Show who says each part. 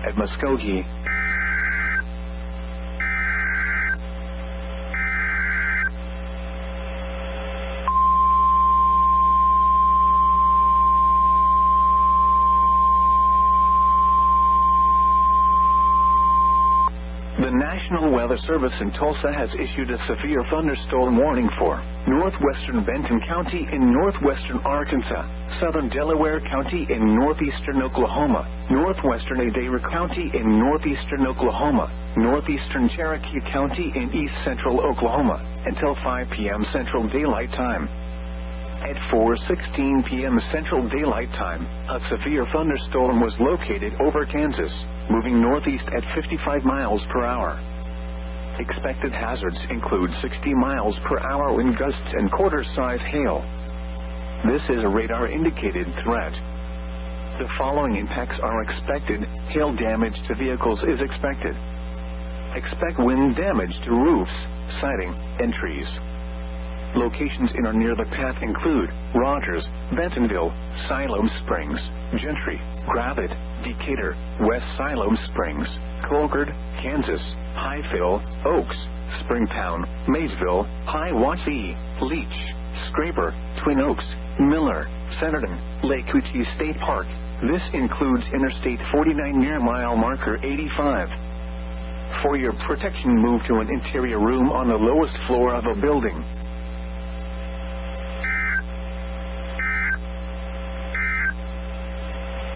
Speaker 1: at Muskogee. The National Weather Service in Tulsa has issued a severe thunderstorm warning for northwestern Benton County in northwestern Arkansas, southern Delaware County in northeastern Oklahoma, northwestern Adair County in northeastern Oklahoma, northeastern Cherokee County in east central Oklahoma, until 5 p.m. Central Daylight Time. At 4:16 p.m. Central Daylight Time, a severe thunderstorm was located over Kansas, moving northeast at 55 miles per hour. Expected hazards include 60 miles per hour wind gusts and quarter-size hail. This is a radar-indicated threat. The following impacts are expected. Hail damage to vehicles is expected. Expect wind damage to roofs, siding, and trees. Locations in or near the path include Rogers, Bentonville, Siloam Springs, Gentry, Gravette, Decatur, West Siloam Springs, Colgard, Kansas, Highville, Oaks, Springtown, Maysville, Hiawassee, Leach, Scraper, Twin Oaks, Miller, Centerton, Lake Cochise State Park. This includes Interstate 49 near mile marker 85. For your protection, move to an interior room on the lowest floor of a building.